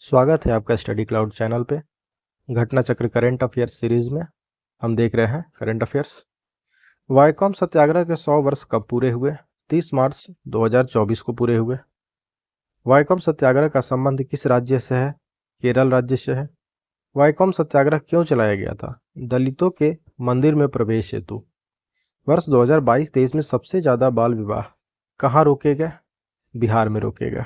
स्वागत है आपका स्टडी क्लाउड चैनल पे। घटना चक्र करंट अफेयर्स सीरीज में हम देख रहे हैं करंट अफेयर्स। वायकॉम सत्याग्रह के 100 वर्ष कब पूरे हुए? 30 मार्च 2024 को पूरे हुए। वायकॉम सत्याग्रह का संबंध किस राज्य से है? केरल राज्य से है। वायकॉम सत्याग्रह क्यों चलाया गया था? दलितों के मंदिर में प्रवेश हेतु। वर्ष 2022-23 में सबसे ज़्यादा बाल विवाह कहाँ रोके गए? बिहार में रोके गए।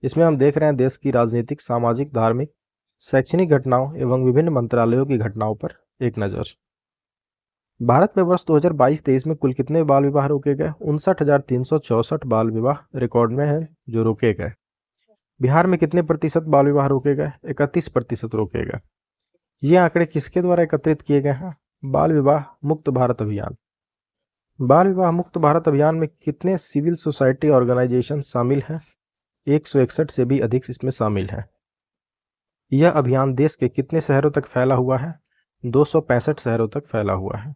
इसमें हम देख रहे हैं देश की राजनीतिक, सामाजिक, धार्मिक, शैक्षणिक घटनाओं एवं विभिन्न मंत्रालयों की घटनाओं पर एक नज़र। भारत में वर्ष 2022-23 में कुल कितने बाल विवाह रोके गए? 59,364 बाल विवाह रिकॉर्ड में है जो रोके गए। बिहार में कितने प्रतिशत बाल विवाह रोके गए? 31% रोके गए। ये आंकड़े किसके द्वारा एकत्रित किए गए हैं? बाल विवाह मुक्त भारत अभियान। बाल विवाह मुक्त भारत अभियान में कितने सिविल सोसाइटी ऑर्गेनाइजेशन शामिल हैं? 161 से भी अधिक इसमें शामिल हैं। यह अभियान देश के कितने शहरों तक फैला हुआ है? 265 शहरों तक फैला हुआ है।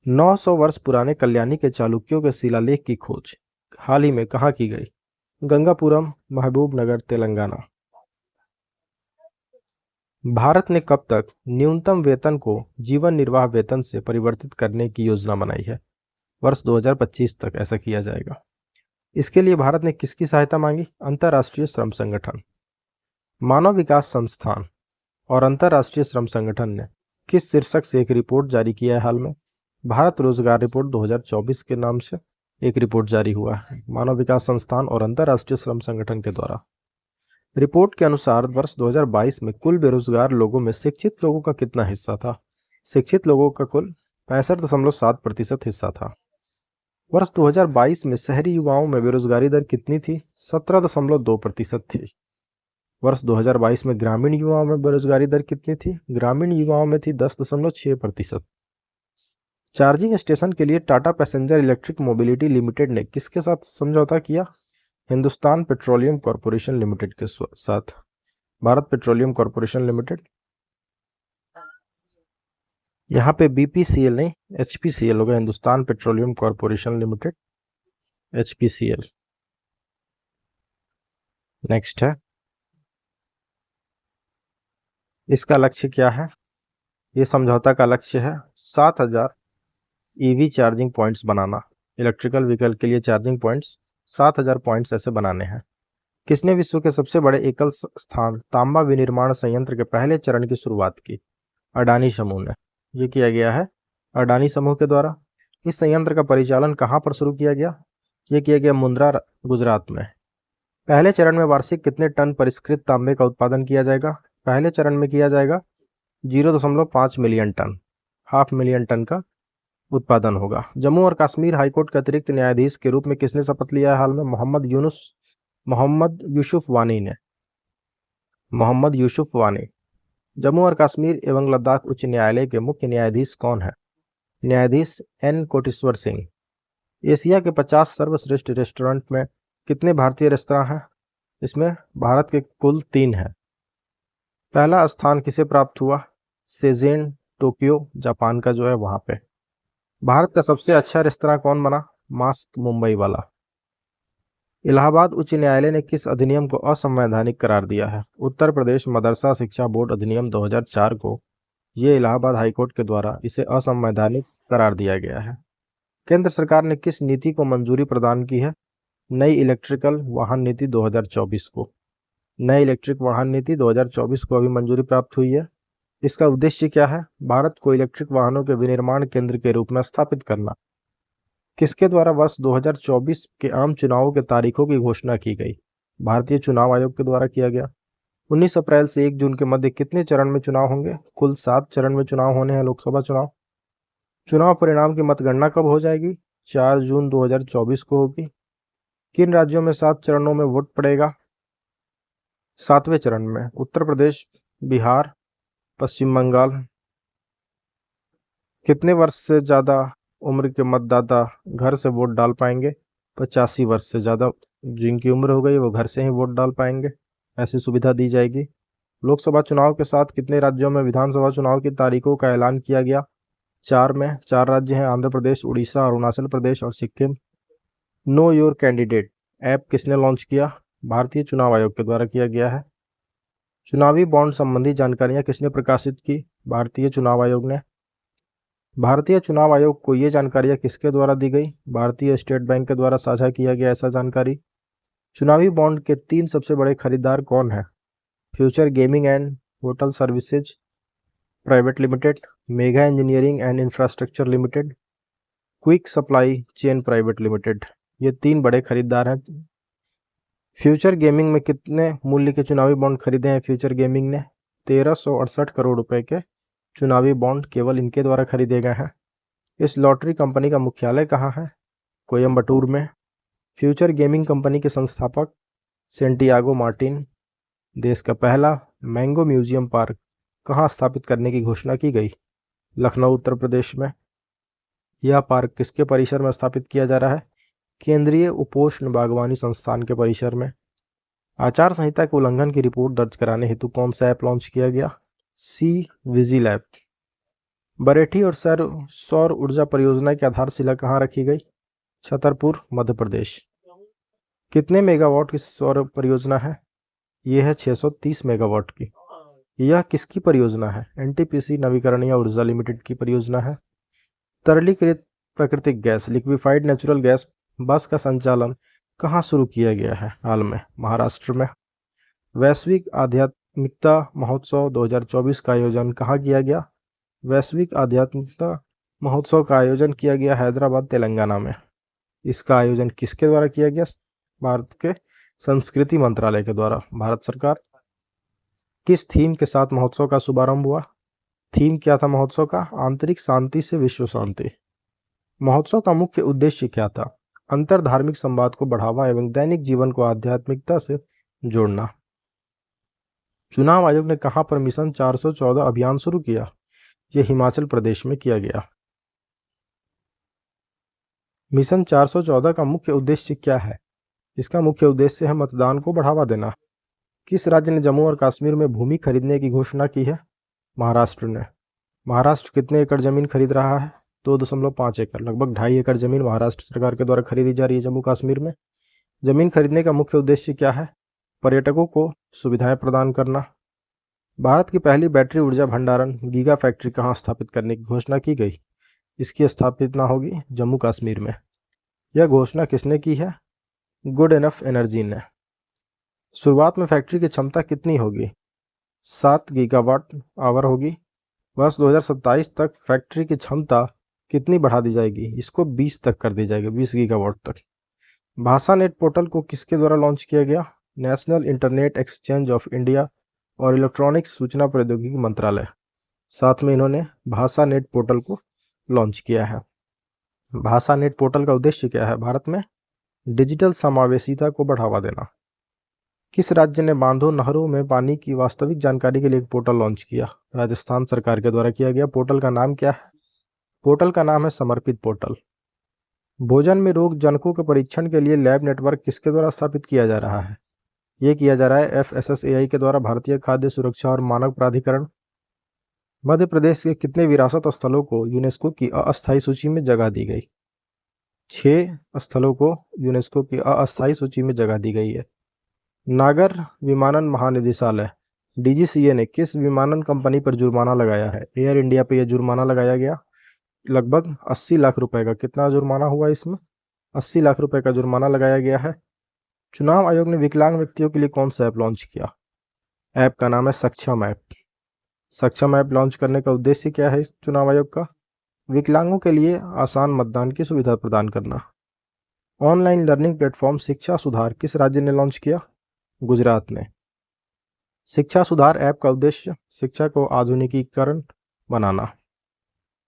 900 वर्ष पुराने कल्याणी के चालुक्यों के शिलालेख की खोज हाल ही में कहाँ की गई? गंगापुरम, महबूबनगर, तेलंगाना। भारत ने कब तक न्यूनतम वेतन को जीवन निर्वाह वेतन से परिवर्तित करने की योजना बनाई है? वर्ष 2025 तक ऐसा किया जाएगा। इसके लिए भारत ने किसकी सहायता मांगी? अंतर्राष्ट्रीय श्रम संगठन। मानव विकास संस्थान और अंतर्राष्ट्रीय श्रम संगठन ने किस शीर्षक से एक रिपोर्ट जारी किया है? हाल में भारत रोजगार रिपोर्ट 2024 के नाम से एक रिपोर्ट जारी हुआ है मानव विकास संस्थान और अंतर्राष्ट्रीय श्रम संगठन के द्वारा। रिपोर्ट के अनुसार वर्ष 2022 में कुल बेरोजगार लोगों में शिक्षित लोगों का कितना हिस्सा था? शिक्षित लोगों का कुल 65.7% हिस्सा था। वर्ष 2022 में शहरी युवाओं में बेरोजगारी दर कितनी थी? 17.2% थी। वर्ष 2022 में ग्रामीण युवाओं में बेरोजगारी दर कितनी थी? ग्रामीण युवाओं में थी 10.6%। चार्जिंग स्टेशन के लिए Tata passenger electric mobility limited ने किसके साथ समझौता किया? हिंदुस्तान पेट्रोलियम कॉरपोरेशन लिमिटेड के साथ। Bharat petroleum corporation limited. यहाँ पे बीपीसीएल नहीं, एचपीसीएल होगा। Hindustan petroleum corporation limited, HPCL. Next है, इसका लक्ष्य क्या है? ये समझौता का लक्ष्य है 7,000 ईवी चार्जिंग पॉइंट्स बनाना। इलेक्ट्रिकल व्हीकल के लिए चार्जिंग पॉइंट्स 7,000 पॉइंट्स ऐसे बनाने हैं। किसने विश्व के सबसे बड़े एकल स्थान तांबा विनिर्माण संयंत्र के पहले चरण की शुरुआत की? अडानी समूह ने। ये किया गया है अडानी समूह के द्वारा। इस संयंत्र का परिचालन कहाँ पर शुरू किया गया? ये किया गया मुंद्रा, गुजरात में। पहले चरण में वार्षिक कितने टन परिष्कृत तांबे का उत्पादन किया जाएगा? पहले चरण में किया जाएगा 0.5 मिलियन टन, 0.5 मिलियन टन का उत्पादन होगा। जम्मू और कश्मीर हाईकोर्ट के अतिरिक्त न्यायाधीश के रूप में किसने शपथ लिया है हाल में? मोहम्मद यूसुफ वानी ने। मोहम्मद यूसुफ वानी। जम्मू और कश्मीर एवं लद्दाख उच्च न्यायालय के मुख्य न्यायाधीश कौन है? न्यायाधीश एन कोटेश्वर सिंह। एशिया के 50 सर्वश्रेष्ठ रेस्टोरेंट में कितने भारतीय रेस्तरां हैं? इसमें भारत के कुल 3 हैं। पहला स्थान किसे प्राप्त हुआ? शेज़ेन, टोक्यो, जापान का जो है वहां पे। भारत का सबसे अच्छा रेस्तरां कौन बना? मास्क मुंबई वाला। इलाहाबाद उच्च न्यायालय ने किस अधिनियम को असंवैधानिक करार दिया है? उत्तर प्रदेश मदरसा शिक्षा बोर्ड अधिनियम 2004 को ये इलाहाबाद हाईकोर्ट के द्वारा इसे असंवैधानिक करार दिया गया है। केंद्र सरकार ने किस नीति को मंजूरी प्रदान की है? नई इलेक्ट्रिकल वाहन नीति 2024 को। नई इलेक्ट्रिक वाहन नीति 2024 को अभी मंजूरी प्राप्त हुई है। इसका उद्देश्य क्या है? भारत को इलेक्ट्रिक वाहनों के विनिर्माण केंद्र के रूप में स्थापित करना। किसके द्वारा वर्ष 2024 के आम चुनावों के तारीखों की घोषणा की गई? भारतीय चुनाव आयोग के द्वारा किया गया। 19 अप्रैल से 1 जून के मध्य कितने चरण में चुनाव होंगे? कुल 7 चरण में चुनाव होने हैं लोकसभा चुनाव। चुनाव परिणाम की मतगणना कब हो जाएगी? 4 जून 2024 को होगी। किन राज्यों में 7 चरणों में वोट पड़ेगा? 7वें चरण में उत्तर प्रदेश, बिहार, पश्चिम बंगाल। कितने वर्ष से ज़्यादा उम्र के मतदाता घर से वोट डाल पाएंगे? 85 वर्ष से ज़्यादा जिनकी उम्र हो गई वो घर से ही वोट डाल पाएंगे। ऐसी सुविधा दी जाएगी। लोकसभा चुनाव के साथ कितने राज्यों में विधानसभा चुनाव की तारीखों का ऐलान किया गया? 4 में। 4 राज्य हैं आंध्र प्रदेश, उड़ीसा, अरुणाचल प्रदेश और Sikkim. Know your candidate app किसने लॉन्च किया? भारतीय चुनाव आयोग के द्वारा किया गया है। चुनावी बॉन्ड संबंधी जानकारियां किसने प्रकाशित की? भारतीय चुनाव आयोग ने। भारतीय चुनाव आयोग को ये जानकारियां किसके द्वारा दी गई? भारतीय स्टेट बैंक के द्वारा साझा किया गया ऐसा जानकारी। चुनावी बॉन्ड के 3 सबसे बड़े खरीदार कौन है? Future gaming and hotel services private limited, mega engineering and infrastructure limited, quick supply chain private limited. ये 3 बड़े खरीदार हैं। फ्यूचर गेमिंग में कितने मूल्य के चुनावी बॉन्ड खरीदे हैं? फ्यूचर गेमिंग ने 1368 करोड़ रुपए के चुनावी बॉन्ड केवल इनके द्वारा खरीदे गए हैं। इस लॉटरी कंपनी का मुख्यालय कहाँ है? कोयम्बटूर में। फ्यूचर गेमिंग कंपनी के संस्थापक सेंटियागो मार्टिन। देश का पहला मैंगो म्यूजियम पार्क कहाँ स्थापित करने की घोषणा की गई? लखनऊ उत्तर प्रदेश में। यह पार्क किसके परिसर में स्थापित किया जा रहा है? केंद्रीय उपोष्ण बागवानी संस्थान के परिसर में। आचार संहिता के उल्लंघन की रिपोर्ट दर्ज कराने हेतु कौन सा ऐप लॉन्च किया गया? C vigil app. बरेठी और सौर ऊर्जा परियोजना की आधारशिला कहाँ रखी गई? छतरपुर मध्य प्रदेश। कितने मेगावाट की सौर परियोजना है? यह है 630 मेगावाट की। यह किसकी परियोजना है? एनटीपीसी नवीकरणीय ऊर्जा लिमिटेड की परियोजना है। तरलीकृत प्राकृतिक गैस लिक्विफाइड नेचुरल गैस बस का संचालन कहाँ शुरू किया गया है? हाल में महाराष्ट्र में। वैश्विक आध्यात्मिकता महोत्सव 2024 का आयोजन कहाँ किया गया? वैश्विक आध्यात्मिकता महोत्सव का आयोजन किया गया हैदराबाद तेलंगाना में। इसका आयोजन किसके द्वारा किया गया? भारत के संस्कृति मंत्रालय के द्वारा, भारत सरकार। किस थीम के साथ महोत्सव का शुभारंभ हुआ? थीम क्या था महोत्सव का? आंतरिक शांति से विश्व शांति। महोत्सव का मुख्य उद्देश्य क्या था? अंतर धार्मिक संवाद को बढ़ावा एवं दैनिक जीवन को आध्यात्मिकता से जोड़ना। चुनाव आयोग ने कहां पर मिशन 414 अभियान शुरू किया? यह हिमाचल प्रदेश में किया गया। मिशन 414 का मुख्य उद्देश्य क्या है? इसका मुख्य उद्देश्य है मतदान को बढ़ावा देना। किस राज्य ने जम्मू और कश्मीर में भूमि खरीदने की घोषणा की है? महाराष्ट्र ने। महाराष्ट्र कितने एकड़ जमीन खरीद रहा है? 2.5 एकड़, लगभग 2.5 एकड़ जमीन महाराष्ट्र सरकार के द्वारा खरीदी जा रही है जम्मू कश्मीर में। जमीन खरीदने का मुख्य उद्देश्य क्या है? पर्यटकों को सुविधाएं प्रदान करना। भारत की पहली बैटरी ऊर्जा भंडारण गीगा फैक्ट्री कहाँ स्थापित करने की घोषणा की गई? इसकी स्थापना होगी जम्मू कश्मीर में। यह घोषणा किसने की है? गुड इनफ एनर्जी ने। शुरुआत में फैक्ट्री की क्षमता कितनी होगी? 7 गीगावाट आवर होगी। वर्ष 2027 तक फैक्ट्री की क्षमता कितनी बढ़ा दी जाएगी? इसको 20 तक कर दी जाएगी, 20 गीगावाट तक। भाषा नेट पोर्टल को किसके द्वारा लॉन्च किया गया? National internet exchange of India और इलेक्ट्रॉनिक्स सूचना प्रौद्योगिकी मंत्रालय, साथ में इन्होंने भाषा नेट पोर्टल को लॉन्च किया है। भाषा नेट पोर्टल का उद्देश्य क्या है? भारत में डिजिटल समावेशिता को बढ़ावा देना। किस राज्य ने बांधों नहरों में पानी की वास्तविक जानकारी के लिए एक पोर्टल लॉन्च किया? राजस्थान सरकार के द्वारा किया गया। पोर्टल का नाम क्या है? पोर्टल का नाम है समर्पित पोर्टल। भोजन में रोग जनकों के परीक्षण के लिए लैब नेटवर्क किसके द्वारा स्थापित किया जा रहा है? ये किया जा रहा है FSSAI के द्वारा, भारतीय खाद्य सुरक्षा और मानक प्राधिकरण। मध्य प्रदेश के कितने विरासत स्थलों को यूनेस्को की अस्थायी सूची में जगह दी गई? 6 स्थलों को यूनेस्को की अस्थायी सूची में जगह दी गई है। नागर विमानन महानिदेशालय DGCA ने किस विमानन कंपनी पर जुर्माना लगाया है? एयर इंडिया पे यह जुर्माना लगाया गया, लगभग 80 लाख रुपए का। कितना जुर्माना हुआ इसमें? 80 लाख रुपए का जुर्माना लगाया गया है। चुनाव आयोग ने विकलांग व्यक्तियों के लिए कौन सा ऐप लॉन्च किया? ऐप का नाम है सक्षम ऐप। सक्षम ऐप लॉन्च करने का उद्देश्य क्या है इस चुनाव आयोग का? विकलांगों के लिए आसान मतदान की सुविधा प्रदान करना। ऑनलाइन लर्निंग प्लेटफॉर्म शिक्षा सुधार किस राज्य ने लॉन्च किया? गुजरात ने। शिक्षा सुधार ऐप का उद्देश्य शिक्षा को आधुनिकीकरण बनाना।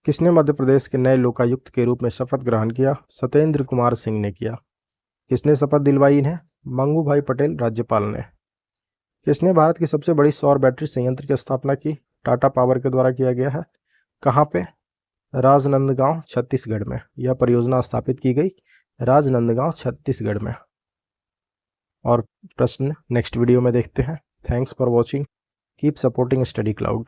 किसने मध्य प्रदेश के नए लोकायुक्त के रूप में शपथ ग्रहण किया? सत्येंद्र कुमार सिंह ने किया। किसने शपथ दिलवाई इन्हें? मंगू भाई पटेल राज्यपाल ने। किसने भारत की सबसे बड़ी सौर बैटरी संयंत्र की स्थापना की? टाटा पावर के द्वारा किया गया है। कहाँ पे? राजनांदगांव छत्तीसगढ़ में। यह परियोजना स्थापित की गई राजनांदगांव छत्तीसगढ़ में। और प्रश्न नेक्स्ट वीडियो में देखते हैं। Thanks for watching, keep supporting study cloud.